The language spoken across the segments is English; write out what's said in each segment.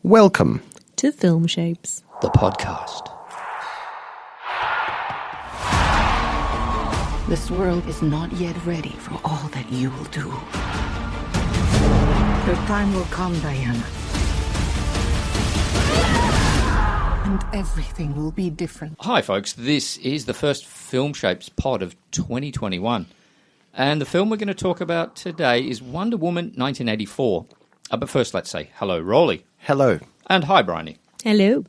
Welcome to Film Shapes, the podcast. This world is not yet ready for all that you will do. Your time will come, Diana. And everything will be different. Hi folks, this is the first Film Shapes pod of 2021. And the film we're going to talk about today is Wonder Woman 1984. But first, let's say hello, Roly. Hello. And hi, Bryony. Hello.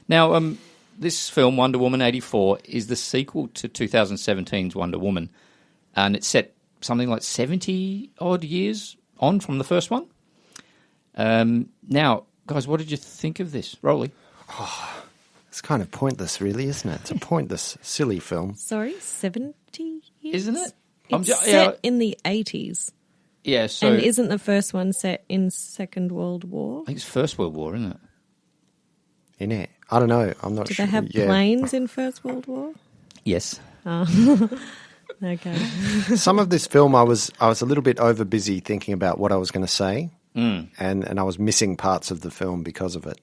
Now, this film, Wonder Woman 84, is the sequel to 2017's Wonder Woman. And it's set something like 70-odd years on from the first one. Now, guys, what did you think of this? Roly? Oh, it's kind of pointless, really, isn't it? It's a pointless, silly film. Sorry, 70 years? Isn't it? It's set in the 80s. Yeah, so... And isn't the first one set in Second World War? I think it's First World War, isn't it? In it? I don't know. I'm not sure. Did they have planes in First World War? Yes. Oh. Okay. Some of this film, I was a little bit over busy thinking about what I was going to say, and I was missing parts of the film because of it.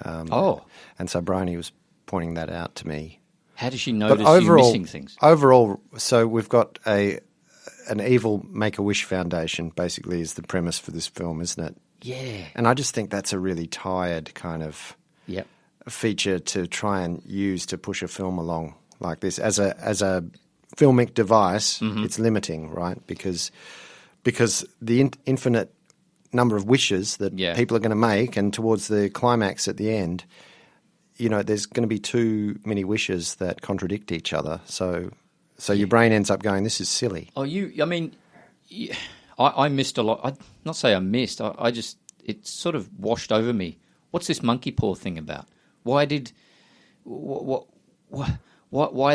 And so Bryony was pointing that out to me. How does she notice you missing things? Overall, so we've got an evil Make-A-Wish Foundation, basically, is the premise for this film, isn't it? Yeah. And I just think that's a really tired kind of feature to try and use to push a film along like this. As a filmic device, it's limiting, right? Because the infinite number of wishes that people are going to make, and towards the climax at the end, you know, there's going to be too many wishes that contradict each other. So your brain ends up going, this is silly. Oh, I missed a lot. I'd not say I missed. I just, it sort of washed over me. What's this monkey paw thing about? Why are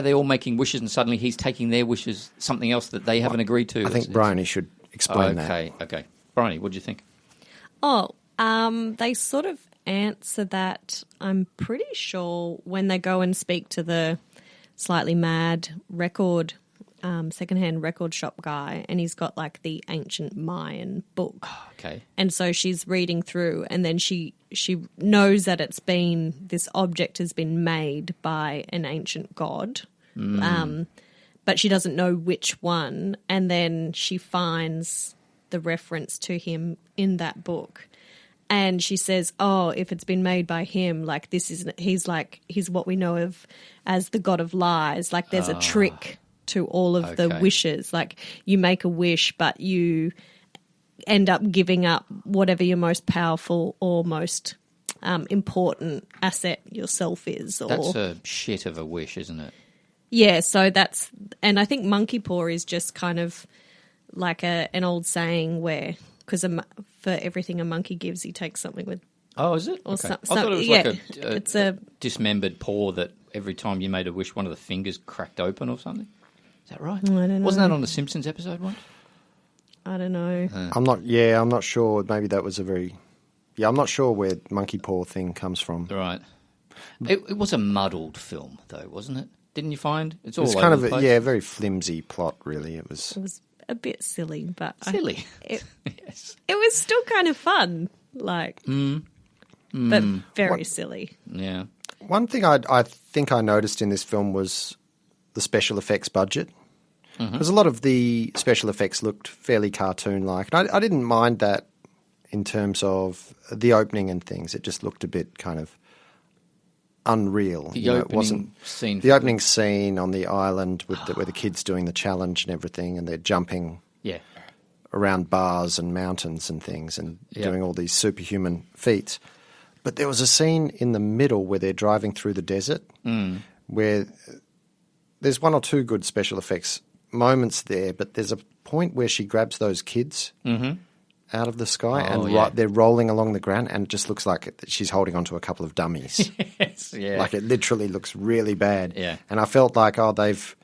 they all making wishes and suddenly he's taking their wishes, something else that they haven't agreed to? I think Bryony should explain that. Okay. Bryony, what do you think? Oh, they sort of answer that, I'm pretty sure, when they go and speak to the slightly mad secondhand record shop guy, and he's got like the ancient Mayan book. Oh, okay. And so she's reading through, and then she knows that this object has been made by an ancient god, but she doesn't know which one. And then she finds the reference to him in that book. And she says, oh, if it's been made by him, like he's what we know of as the god of lies. Like there's a trick to all of the wishes. Like you make a wish, but you end up giving up whatever your most powerful or most important asset yourself is. That's a shit of a wish, isn't it? Yeah, so and I think monkey paw is just kind of like an old saying where, because for everything a monkey gives, he takes something with. Oh, is it? Or okay. I thought it was it's a dismembered paw that every time you made a wish, one of the fingers cracked open or something. Is that right? I don't know. Wasn't that on the Simpsons episode once? I don't know. I'm not sure. Maybe that was I'm not sure where monkey paw thing comes from. Right. It was a muddled film, though, wasn't it? Didn't you find? It's all kind over of the place. very flimsy plot, really. It was a bit silly, but yes. It was still kind of fun, like, but very silly. Yeah. One thing I think I noticed in this film was the special effects budget, because a lot of the special effects looked fairly cartoon-like. And I didn't mind that in terms of the opening and things. It just looked a bit kind of unreal. The opening scene on the island with where the kids doing the challenge and everything, and they're jumping around bars and mountains and things and doing all these superhuman feats. But there was a scene in the middle where they're driving through the desert where there's one or two good special effects moments there, but there's a point where she grabs those kids out of the sky and they're rolling along the ground, and it just looks like she's holding onto a couple of dummies. Yes, yeah. Like it literally looks really bad. Yeah. And I felt like, they've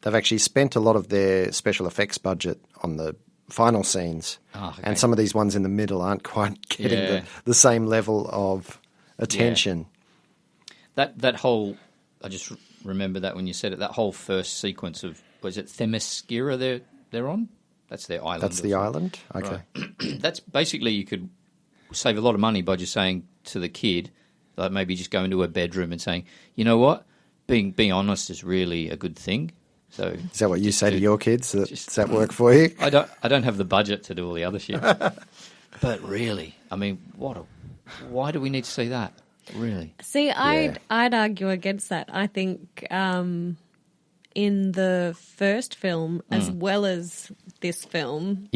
actually spent a lot of their special effects budget on the final scenes, and some of these ones in the middle aren't quite getting the same level of attention. Yeah. That whole, I just remember that when you said it, that whole first sequence of, was it Themyscira they're on? That's their island. That's the island? Okay. Right. That's basically, you could save a lot of money by just saying to the kid, like maybe just go into a bedroom and saying, you know what, being honest is really a good thing. So is that what you say to your kids? Does that work for you? I don't have the budget to do all the other shit. But really, I mean, why do we need to see that? Really? See, I'd argue against that. I think in the first film, as well as this film,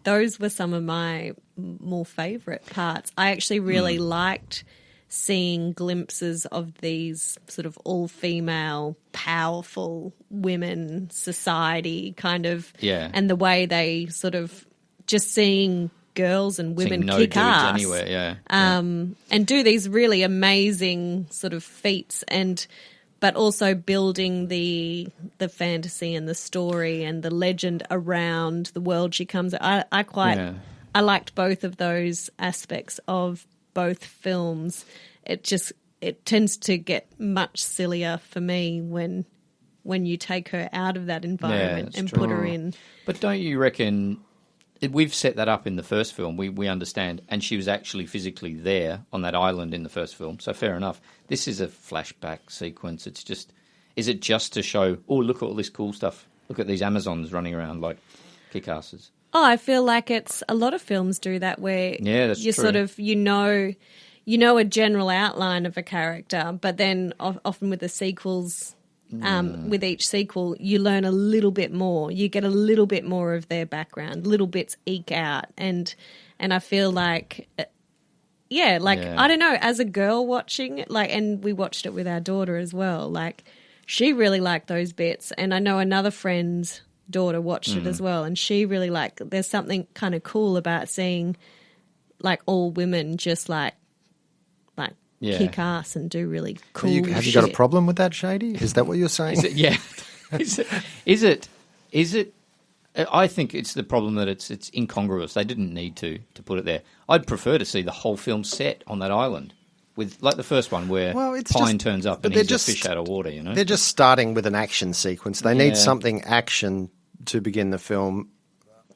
those were some of my more favourite parts. I actually really liked seeing glimpses of these sort of all-female, powerful women society kind of, and the way they sort of just seeing girls and women kick ass anywhere, and do these really amazing sort of feats, but also building the fantasy and the story and the legend around the world she comes. I liked both of those aspects of both films. It tends to get much sillier for me when you take her out of that environment and put her in. But don't you reckon? We've set that up in the first film. We understand, and she was actually physically there on that island in the first film. So fair enough. This is a flashback sequence. It's just, is it just to show? Oh, look at all this cool stuff. Look at these Amazons running around like kick-asses. Oh, I feel like it's a lot of films do that where that's you true. sort of you know a general outline of a character, but then often with the sequels. With each sequel, you learn a little bit more. You get a little bit more of their background. Little bits eke out, and I feel like, I don't know. As a girl watching it, and we watched it with our daughter as well. Like, she really liked those bits, and I know another friend's daughter watched it as well, and she really liked. There's something kind of cool about seeing, like, all women just like kick ass and do really cool shit. Have you got a problem with that, Shady? Is that what you're saying? Is it? I think it's the problem that it's incongruous. They didn't need to put it there. I'd prefer to see the whole film set on that island, with like the first one where Pine turns up and he's a fish out of water. You know, they're just starting with an action sequence. They need something action to begin the film.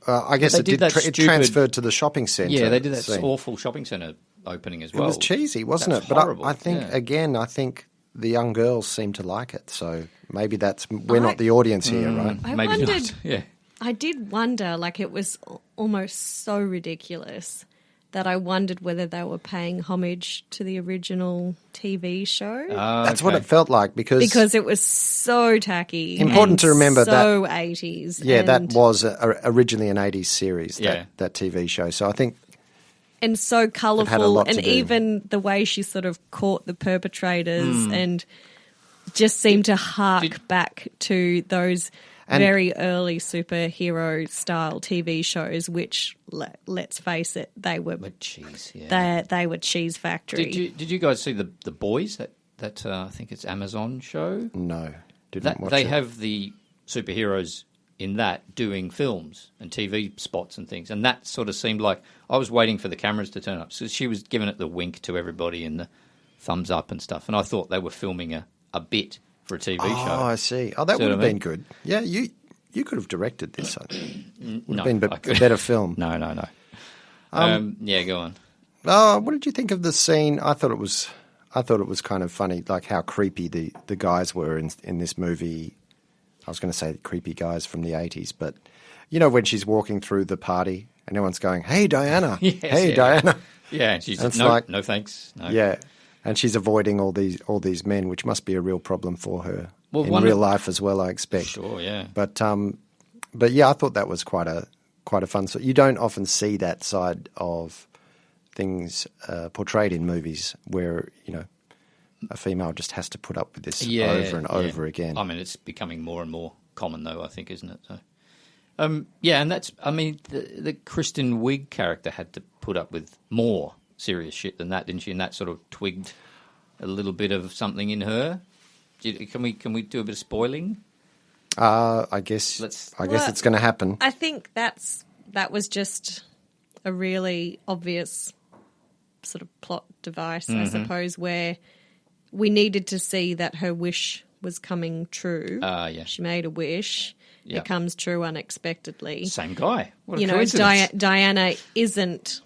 I guess it transferred to the shopping centre. Yeah, they did that awful shopping centre opening as well. It was cheesy, wasn't it? Horrible. But I think the young girls seem to like it. So maybe we're not the audience here, right? Maybe not. Yeah. I did wonder, like, it was almost so ridiculous that I wondered whether they were paying homage to the original TV show. That's what it felt like because it was so tacky. Important to remember so 80s. Yeah, that was originally an 80s series, that TV show. So I think... And so colourful, and even the way she sort of caught the perpetrators and just seemed to hark back to those very early superhero-style TV shows, which, let's face it, they were cheese. They were cheese factory. Did you guys see the Boys? That I think it's Amazon show. No, didn't watch it. They have the superheroes in that doing films and TV spots and things, and that sort of seemed like I was waiting for the cameras to turn up. So she was giving it the wink to everybody and the thumbs up and stuff, and I thought they were filming a bit for a TV show. Oh, I see. Oh, that would have been good. Yeah, you could have directed this. Would have been a better film. No. Go on. Oh, what did you think of the scene? I thought it was kind of funny, like how creepy the guys were in this movie. I was going to say creepy guys from the 80s, but you know when she's walking through the party and everyone's going, "Hey, Diana! Diana!" Yeah, and she's no thanks. No. Yeah, and she's avoiding all these men, which must be a real problem for her in real life as well, I expect. Sure, yeah. But yeah, I thought that was quite a fun. So you don't often see that side of things portrayed in movies where a female just has to put up with this over and over again. I mean, it's becoming more and more common, though, I think, isn't it? So, and that's, I mean, the Kristen Wiig character had to put up with more serious shit than that, didn't she? And that sort of twigged a little bit of something in her. Can we do a bit of spoiling? I guess it's going to happen. I think that was just a really obvious sort of plot device, I suppose, where we needed to see that her wish was coming true. She made a wish. It comes true unexpectedly. Same guy. What a coincidence. Diana isn't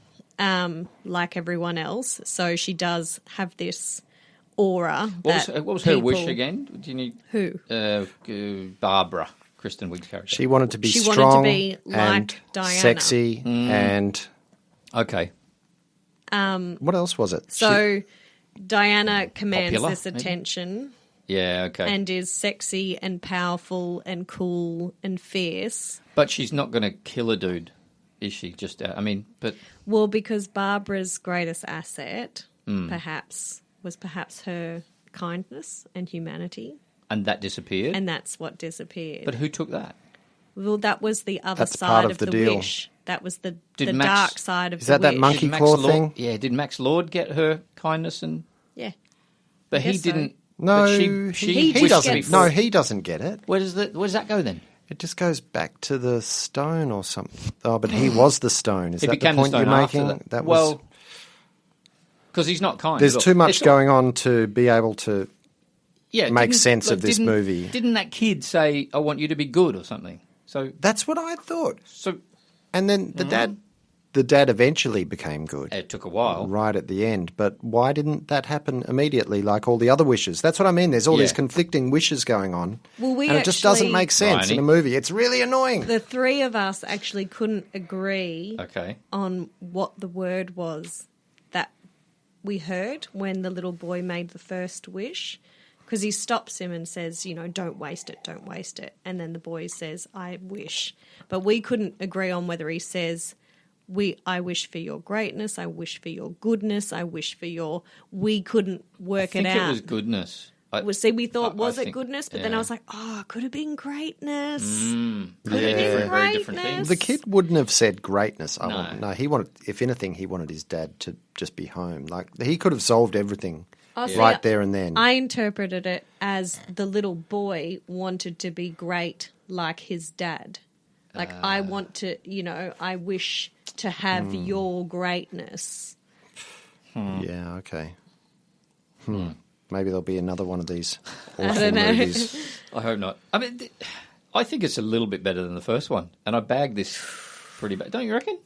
like everyone else. So she does have this aura. What was her wish again? Do you need who? Barbara, Kristen Wiig's character. She wanted to be strong wanted to be like and Diana. sexy and... Okay. What else was it? So Diana commands Popular, this attention. Yeah, okay. And is sexy and powerful and cool and fierce. But she's not going to kill a dude, is she? Just, Well, because Barbara's greatest asset, was perhaps her kindness and humanity. And that disappeared? And that's what disappeared. But who took that? Well, that was the other That's side part of the deal. wish. That was the Max- dark side of Is the wish. that monkey claw thing? Yeah, did Max Lord get her kindness and... Yeah. But he guess so. didn't... No, but he wished doesn't. before. No, he doesn't get it. Where does that go then? It just goes back to the stone or something. Oh, but he was the stone. Is He that the became the point you're stone after making? that. Was. Because he's not kind. There's Look, too much it's not- going on to be able to make didn't- sense of this didn't- movie. Didn't that kid say, "I want you to be good" or something? So That's what I thought. so And then the dad eventually became good. it took a while. Right at the end. But why didn't that happen immediately like all the other wishes? That's what I mean. There's all these Yeah. conflicting wishes going on. Well, and it just doesn't actually- make sense Bryony. in a movie. It's really annoying. The three of us actually couldn't agree Okay. on what the word was that we heard when the little boy made the first wish. Because he stops him and says, don't waste it, don't waste it. And then the boy says, I wish. But we couldn't agree on whether he says, I wish for your greatness, I wish for your goodness, I wish for your... We couldn't work I think it out. it was goodness. We thought, was it think- goodness? But yeah. then I was like, it could have been greatness. Yeah. Could have been Very different greatness. things. The kid wouldn't have said greatness. No. He wanted, if anything, he wanted his dad to just be home. Like he could have solved everything See, right there and then. I interpreted it as the little boy wanted to be great like his dad. Like, I want to, I wish to have your greatness. Yeah, okay. Maybe there'll be another one of these I awful don't know. movies. I hope not. I mean, I think it's a little bit better than the first one, and I bagged this pretty bad. Don't you reckon?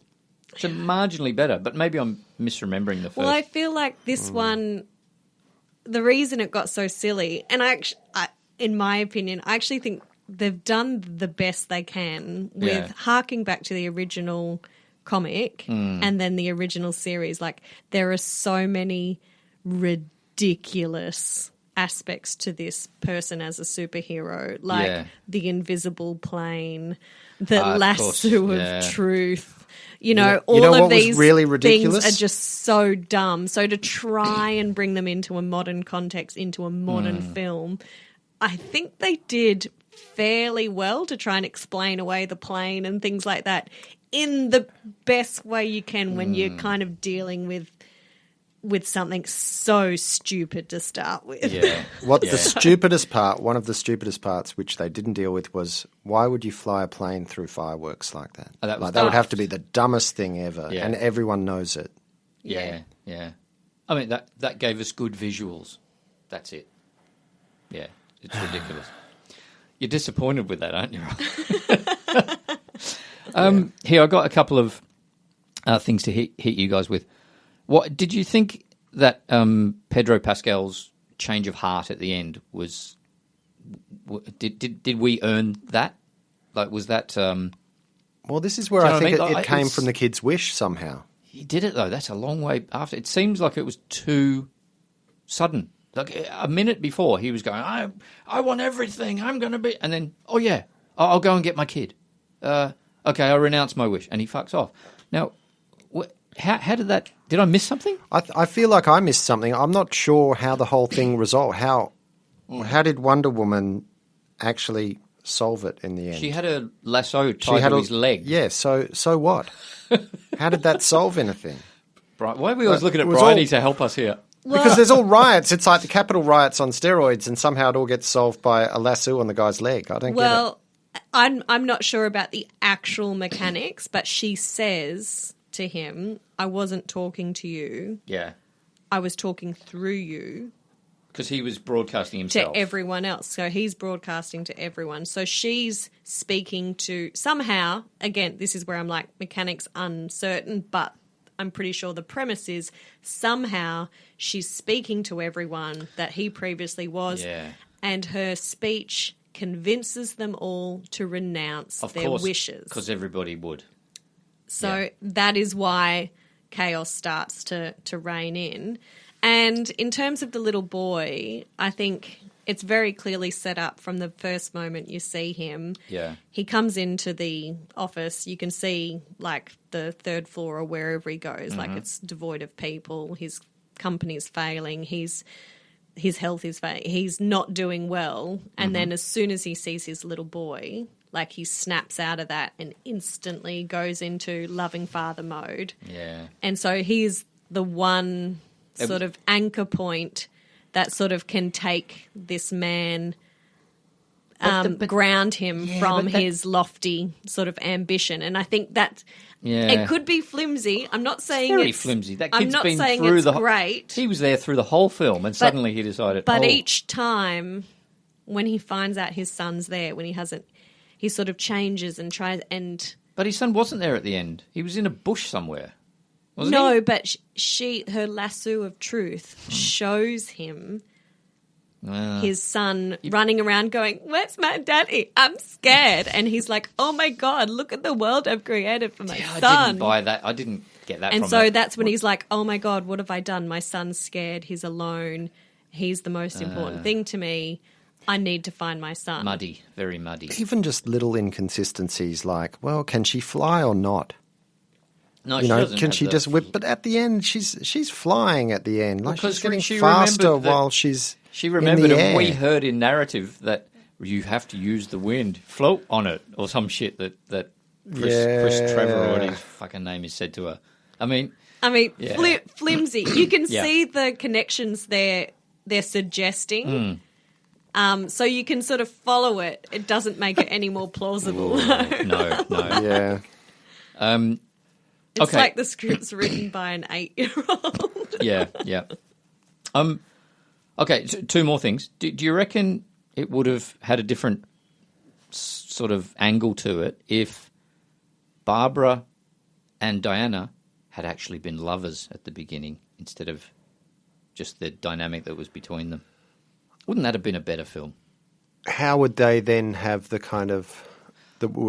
It's a marginally better, but maybe I'm misremembering the first. Well, I feel like this one, the reason it got so silly, and in my opinion, I actually think they've done the best they can with harking back to the original comic and then the original series. Like, there are so many ridiculous aspects to this person as a superhero, like the invisible plane, the lasso of truth. All what of was these really things ridiculous? are just so dumb. So to try and bring them into a modern context, into a modern film, I think they did fairly well to try and explain away the plane and things like that in the best way you can when you're kind of dealing with something so stupid to start with. yeah. The stupidest part, one of the stupidest parts, which they didn't deal with, was why would you fly a plane through fireworks like that? Oh, that was that would have daft. to be the dumbest thing ever, Yeah. and everyone knows it. Yeah. I mean, that gave us good visuals. That's it. Yeah, it's ridiculous. You're disappointed with that, aren't you? Here, I got a couple of things to hit you guys with. What did you think that Pedro Pascal's change of heart at the end was? Did we earn that? Like, was that? Well, this is where Do you I know think what I mean? it Like, came it's- from the kid's wish somehow. He did it though. That's a long way after. It seems like it was too sudden. Like a minute before, he was going, "I want everything. I'm going to be," and then, "Oh yeah, I'll go and get my kid." Okay, I renounce my wish, and he fucks off. Now, how did that? Did I miss something? I feel like I missed something. I'm not sure how the whole thing resolved. How did Wonder Woman actually solve it in the end? She had a lasso tied to his leg. Yeah, so what? How did that solve anything? Why are we always looking at it was Bryony all- to help us here? Because there's all riots. It's like the Capitol riots on steroids, and somehow it all gets solved by a lasso on the guy's leg. I don't get it. Well, I'm not sure about the actual mechanics, but she says to him, I wasn't talking to you. Yeah, I was talking through you because he was broadcasting to himself. everyone else. So he's broadcasting to everyone. So she's speaking to somehow, again, this is where I'm like, mechanics uncertain, but I'm pretty sure the premise is somehow she's speaking to everyone that he previously was, and her speech convinces them all to renounce their wishes. Because everybody would. So that is why chaos starts to reign in. And in terms of the little boy, I think it's very clearly set up from the first moment you see him. Yeah. He comes into the office. You can see, like, the third floor or wherever he goes. Like, it's devoid of people. His company's failing. His health is failing. He's not doing well. And then as soon as he sees his little boy, like, he snaps out of that and instantly goes into loving father mode. Yeah. And so he's the one sort of anchor point that sort of can take this man, ground him from his lofty sort of ambition. And I think that it could be flimsy. I'm not saying it's very it's flimsy. That I'm kid's not been saying through it's great. He was there through the whole film, and suddenly he decided. But each time, when he finds out his son's there, when he hasn't, he sort of changes and tries and. But his son wasn't there at the end. He was in a bush somewhere. Wasn't no, he? but her lasso of truth shows him his son running around going, "Where's my daddy? I'm scared." And he's like, "Oh my God, look at the world I've created for my son." I didn't buy that. I didn't get that and from so it. that's when he's like, "Oh my God, what have I done? My son's scared. He's alone. He's the most important thing to me. I need to find my son." Muddy, very muddy. Even just little inconsistencies like, well, can she fly or not? No, You she know, doesn't can have she the- just whip? But at the end, she's flying at the end. Like, Because she's getting she faster remembered that- while she's She remembered, in the and we air. heard in narrative that you have to use the wind, float on it, or some shit that Chris Trevor, or what his fucking name is, said to her. I mean, flimsy. You can see the connections they're suggesting. So you can sort of follow it. It doesn't make it any more plausible. no. Yeah. It's like the script's written by an 8-year-old. Yeah. Okay, so two more things. Do you reckon it would have had a different sort of angle to it if Barbara and Diana had actually been lovers at the beginning instead of just the dynamic that was between them? Wouldn't that have been a better film? How would they then have the kind of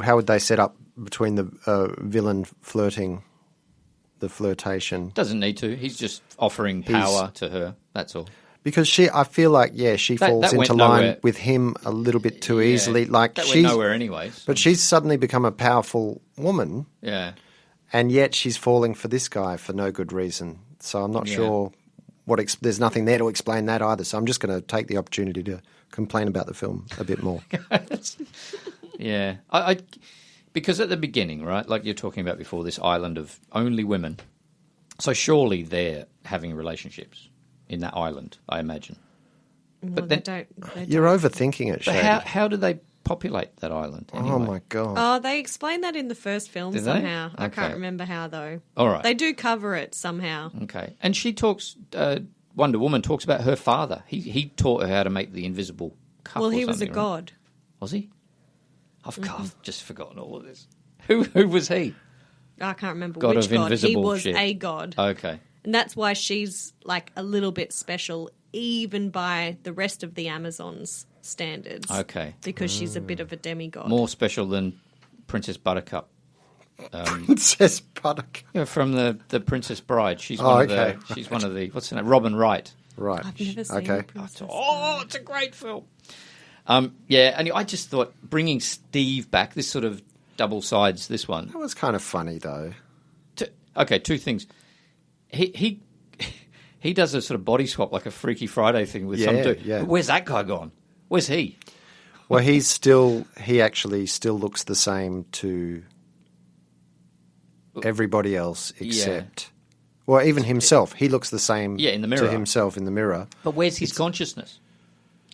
how would they set up between the villain flirting, the flirtation? Doesn't need to. He's just offering power to her. That's all. Because I feel like, she falls that went into line nowhere. with him a little bit too easily. Like that went nowhere anyway. So. But she's suddenly become a powerful woman. Yeah. And yet she's falling for this guy for no good reason. So I'm not sure there's nothing there to explain that either. So I'm just going to take the opportunity to complain about the film a bit more. Yeah. I because at the beginning, right, like you're talking about before, this island of only women. So surely they're having relationships in that island, I imagine. Well, But then, they You're overthinking it, but Shady. how do they populate that island anyway? Oh, my God. Oh, they explain that in the first film Did they? somehow. I Okay. can't remember how, though. All right. They do cover it somehow. Okay. And she talks, Wonder Woman talks about her father. He taught her how to make the invisible cup. Well, or he was a something, right? god. Was he? I've just forgotten all of this. Who was he? I can't remember God which of god. He invisible was shit. a god. Okay. And that's why she's like a little bit special, even by the rest of the Amazons' standards. Okay. Because she's a bit of a demigod. More special than Princess Buttercup. Princess Buttercup. Yeah, from the Princess Bride. She's one of the. She's one of the. What's her name? Robin Wright. Right. I've never seen Okay. Princess It's a great film. Yeah, and I just thought bringing Steve back. This sort of double sides. This one. That was kind of funny, though. Okay, two things. He does a sort of body swap, like a Freaky Friday thing with some dude. Yeah. But where's that guy gone? Where's he? Well, he actually still looks the same to everybody else except, well, even himself. He looks the same in the mirror. to himself in the mirror. But where's his consciousness?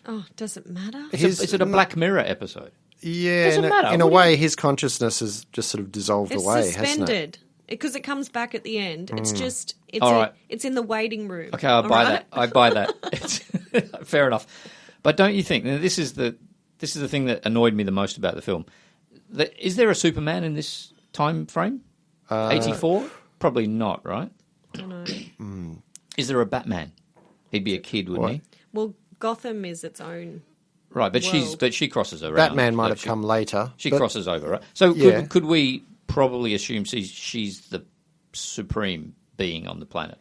Oh, does it matter? Is it a Black Mirror episode? Yeah, Doesn't matter. in a What do way, his consciousness has just sort of dissolved It's away, hasn't it? suspended. Because it comes back at the end. It's just, All right. it's in the waiting room. Okay, I'll All buy right? that. I buy that. Fair enough. But don't you think this is the thing that annoyed me the most about the film? Is there a Superman in this time frame? 84? probably not, right? I don't know. Is there a Batman? He'd be a kid, wouldn't he? Well, Gotham is its own. Right, but world. she crosses around. Batman might have come later. She crosses over, right? So could we probably assume she's the supreme being on the planet?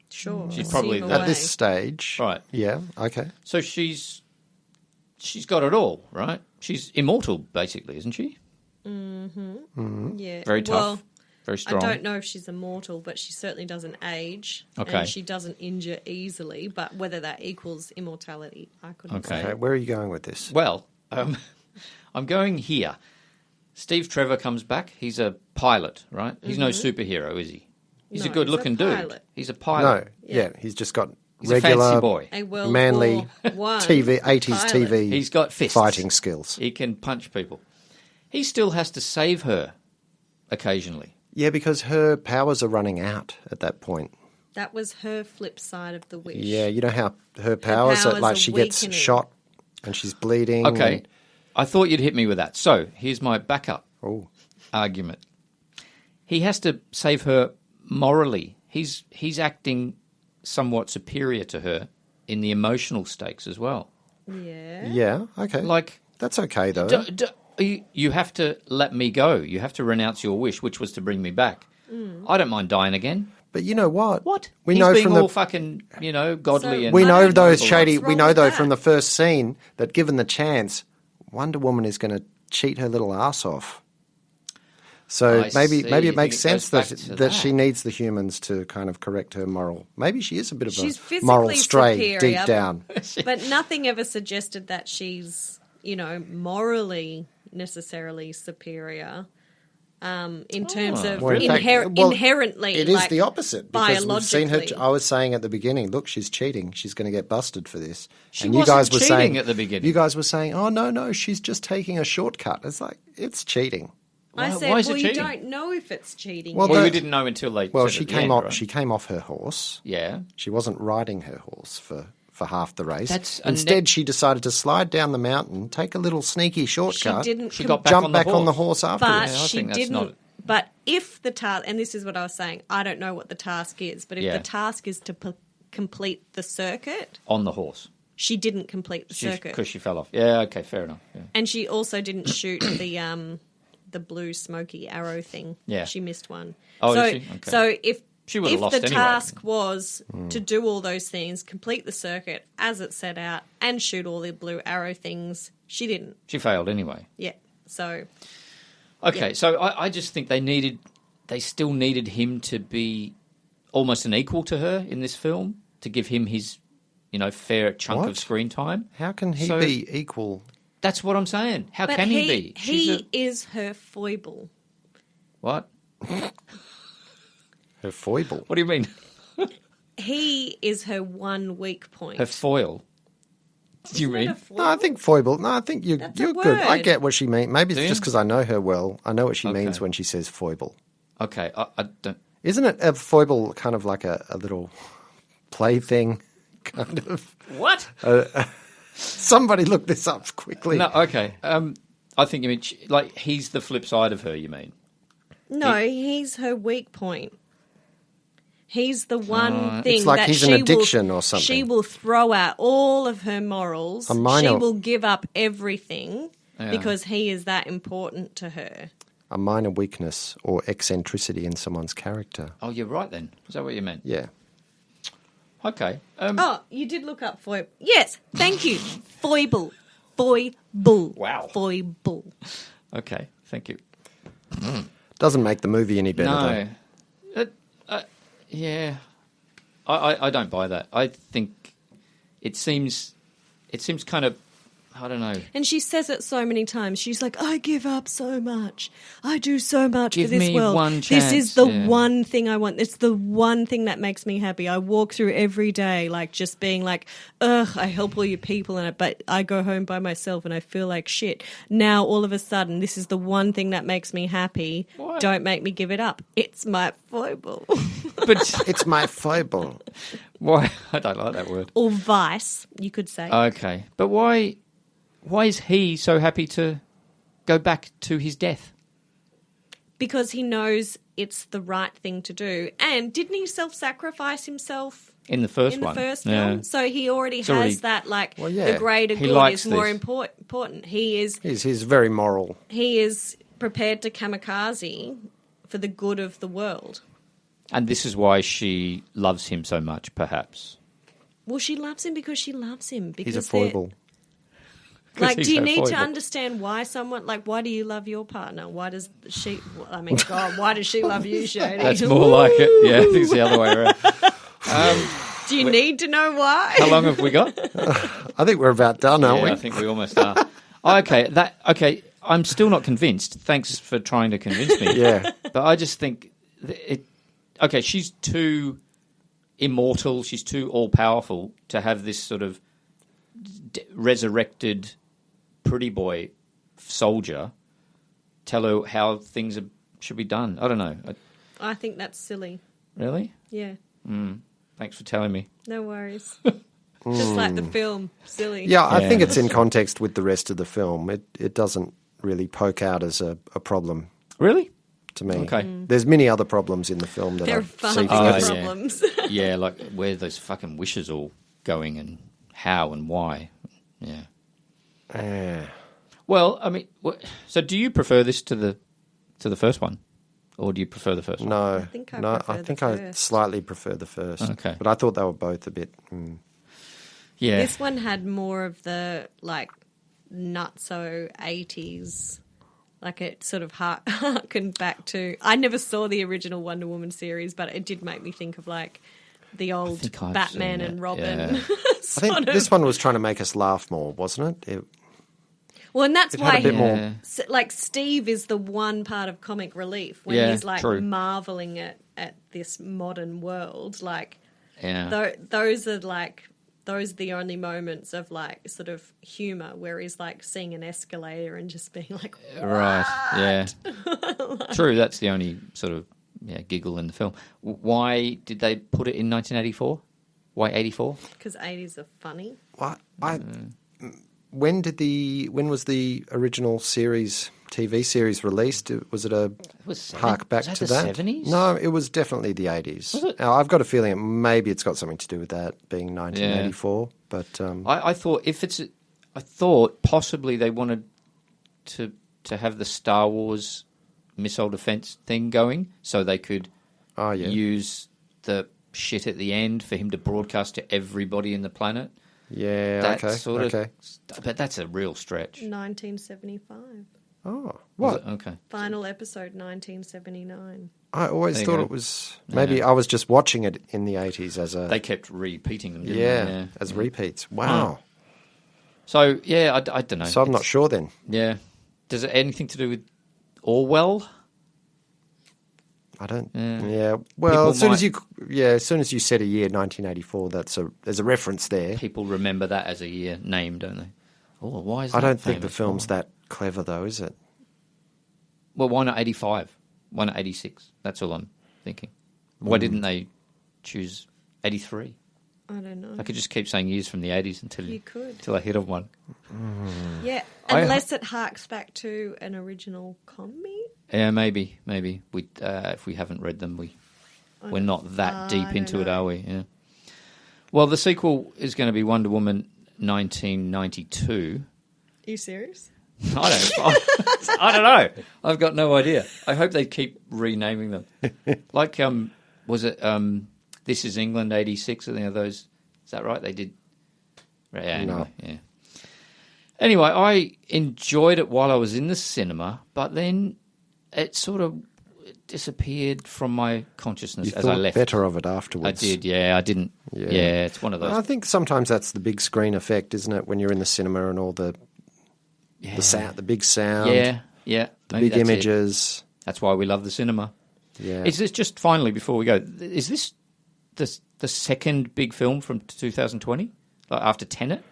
Sure. She's probably at this stage. Right. Yeah, okay. So she's got it all, right? She's immortal, basically, isn't she? Yeah. Very tough. Well, very strong. I don't know if she's immortal, but she certainly doesn't age. Okay. And she doesn't injure easily, but whether that equals immortality, I couldn't say. Okay, where are you going with this? Well, I'm going here. Steve Trevor comes back. He's a pilot, right? He's no superhero, is he? He's a good-looking dude. He's a pilot. No, yeah, he's just got He's a regular, fancy boy. A World manly War I 80s pilot. TV He's got fists. fighting skills. He can punch people. He still has to save her occasionally. Yeah, because her powers are running out at that point. That was her flip side of the wish. Yeah, you know how her powers are, like she gets weakening. shot and she's bleeding. Okay. I thought you'd hit me with that. So here's my backup argument. He has to save her morally. He's acting somewhat superior to her in the emotional stakes as well. Yeah. Yeah, okay. Like, that's okay, though. You have to let me go. You have to renounce your wish, which was to bring me back. I don't mind dying again. But you know what? What? We He's know being from all the fucking, godly. So and we know I don't though, know Shady. what's We wrong know with though that. from the first scene that given the chance, Wonder Woman is going to cheat her little ass off. So I maybe see. it You makes think it sense goes back to that she that. needs the humans to kind of correct her moral. Maybe she is a bit of She's a physically moral stray superior, deep down. But nothing ever suggested that she's, morally necessarily superior. In terms of Well, in fact, well, inherently, it is the opposite because we've seen her. biologically. I was saying at the beginning, look, she's cheating. She's going to get busted for this. She wasn't cheating at the beginning. You guys were saying, oh no, she's just taking a shortcut. It's like it's cheating. I said, why is it well, you cheating? don't know if it's cheating. Well, Well, the- we didn't know until late. Well, she came off. She came off her horse. Yeah. She wasn't riding her horse for half the race. That's a Instead, she decided to slide down the mountain, take a little sneaky shortcut. She didn't. She got back jump on the back horse. on the horse but afterwards. I she think that's didn't. not- But if the task, and this is what I was saying, I don't know what the task is, but if Yeah. the task is to complete the circuit, On the horse. she didn't complete the circuit. Because she fell off. Yeah, okay, fair enough. Yeah. And she also didn't shoot the blue smoky arrow thing. Yeah. She missed one. Oh, so, did she? Okay. so if She would've lost the anyway. task was to do all those things, complete the circuit as it set out, and shoot all the blue arrow things, she didn't. She failed anyway. Yeah. So Okay, Yeah. so I just think they still needed him to be almost an equal to her in this film to give him his, fair chunk What? of screen time. How can he So- be equal? That's what I'm saying. How but can he be? He is her foible. What? Her foible. What do you mean? He is her one weak point. Her foil? Do you Isn't mean? it a foible? No, I think foible. No, I think That's a you're good. I word. get what she means. Maybe it's Do you? just because I know her well. I know what she means Okay. when she says foible. Okay, I don't. Isn't it a foible kind of like a little plaything? Kind of. What? Somebody look this up quickly. No, okay. I think you mean like he's the flip side of her. You mean? No, he's her weak point. He's the one thing It's like that he's an she addiction will, or something. She will throw out all of her morals. A minor- She will give up everything Yeah. because he is that important to her. A minor weakness or eccentricity in someone's character. Oh, you're right then. Is that what you meant? Yeah. Okay. Oh, you did look up foible. Yes, thank you. Foible. Foible. Wow. Foible. Okay. Thank you. Doesn't make the movie any better, though. No. Yeah. I don't buy that. I think it seems kind of, I don't know. And she says it so many times. She's like, I give up so much. I do so much Give for this me world. one This chance, is the yeah. one thing I want. It's the one thing that makes me happy. I walk through every day like just being like, ugh, I help all you people in it, but I go home by myself and I feel like shit. Now all of a sudden, this is the one thing that makes me happy. What? Don't make me give it up. It's my foible. But It's my foible. why? I don't like that word. Or vice, you could say. Okay. But why is he so happy to go back to his death? Because he knows it's the right thing to do. And didn't he self-sacrifice himself in the first in one? the first film? Yeah. So he already has that, like, the greater He good likes is more this. important. He's very moral. He is prepared to kamikaze for the good of the world. And this is why she loves him so much, perhaps. Well, she loves him because she loves him. Because He's a foible. Like, do you need to understand why someone, like, why do you love your partner? Why does she, I mean, God, why does she love you, Shady? That's more like it. Yeah, I think it's the other way around. Do you need to know why? How long have we got? I think we're about done, aren't we? I think we almost are. Okay, I'm still not convinced. Thanks for trying to convince me. Yeah. But I just think, she's too immortal, she's too all-powerful to have this sort of resurrected pretty boy soldier tell her how things should be done. I don't know. I think that's silly. Really? Yeah. Thanks for telling me. No worries. Just like the film, silly. Yeah, I think it's in context with the rest of the film. It doesn't really poke out as a problem. Really? To me. Okay. There's many other problems in the film that There are I've far seen. bigger problems. Yeah, like where those fucking wishes all going and how and why. Yeah. Well, I mean, so do you prefer this to the first one, or do you prefer the first one? No, I think I slightly prefer the first. Okay, but I thought they were both a bit. Yeah, this one had more of the like nutso 80s. Like it sort of harkened back to. I never saw the original Wonder Woman series, but it did make me think of like the old Batman and Robin. Yeah. I think this one was trying to make us laugh more, wasn't it? Well, and that's why, more... like, Steve is the one part of comic relief when he's like marveling at this modern world. Like, those are the only moments of like sort of humour where he's like seeing an escalator and just being like, what? Right, yeah, true. That's the only sort of giggle in the film. Why did they put it in 1984? Why 84? Because 80s are funny. What? When was the original TV series released? Was it hark back to that? 70s? No, it was definitely the 80s. Was it? Now, I've got a feeling maybe it's got something to do with that being 1984. But I thought possibly they wanted to have the Star Wars missile defense thing going, so they could use the shit at the end for him to broadcast to everybody in the planet. Yeah, okay. But that's a real stretch. 1975. Oh, what? Okay. Final episode, 1979. I always thought it was... Maybe I was just watching it in the 80s as a... They kept repeating them, didn't they? As repeats. Wow. So, I don't know. So I'm not sure then. Yeah. Does it anything to do with Orwell? I don't. Yeah. Well, as soon as you said a year, 1984, there's a reference there. People remember that as a year name, don't they? Oh, why is that? I don't think the film's that clever, though, is it? Well, why not 85? Why not 86? That's all I'm thinking. Why didn't they choose 83? I don't know. I could just keep saying years from the 80s until I hit on one. Yeah, unless it harks back to an original comic. Yeah, maybe. We if we haven't read them, we're not that deep into it, are we? Yeah. Well, the sequel is going to be Wonder Woman 1992. Are you serious? I don't know. I've got no idea. I hope they keep renaming them. Like, was it This Is England 86? I think of those. Is that right? They did. Yeah. Anyway, No. Yeah. Anyway, I enjoyed it while I was in the cinema, but then it sort of disappeared from my consciousness as I left. Better of it afterwards. I did, yeah. I didn't. Yeah, it's one of those. I think sometimes that's the big screen effect, isn't it? When you're in the cinema and all the sound, the big sound, the big images. That's why we love the cinema. Yeah. Is this just finally before we go? Is this the second big film from 2020 after Tenet?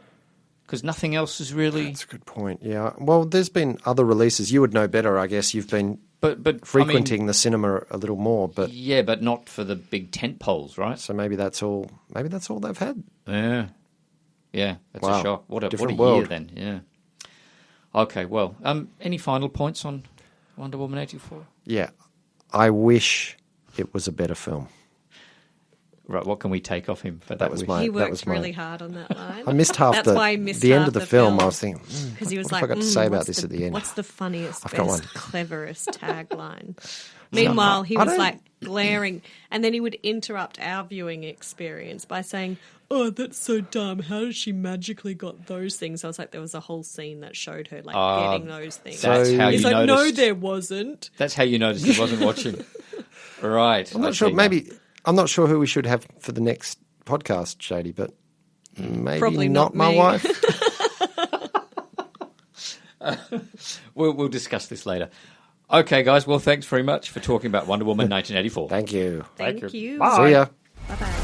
Because nothing else is really. That's a good point. Yeah. Well, there's been other releases. You would know better, I guess. You've been frequenting the cinema a little more, but but not for the big tent poles, right? So maybe that's all. Maybe that's all they've had. Yeah. That's a shock. What a world. Year then. Yeah. Okay. Well, any final points on Wonder Woman 84? Yeah, I wish it was a better film. Right, what can we take off him for that? That was my. He that was worked my, really hard on that line. I missed half That's why I missed the end half of the the film. film. I was thinking, Because he was what like, have I got to say about what's this at the end? What's the funniest, I've got one. best, cleverest tagline? Meanwhile, he was like glaring, and then he would interrupt our viewing experience by saying, "Oh, that's so dumb. How did she magically got those things?" I was like, there was a whole scene that showed her like getting those things. That's how He's you like, noticed. no, there wasn't. That's how you noticed he wasn't watching. Right. I'm not sure. Maybe I'm not sure who we should have for the next podcast, Shady, but maybe Probably not my me. wife. We'll discuss this later. Okay, guys. Well, thanks very much for talking about Wonder Woman 1984. Thank you. Thank you. See ya. Bye-bye.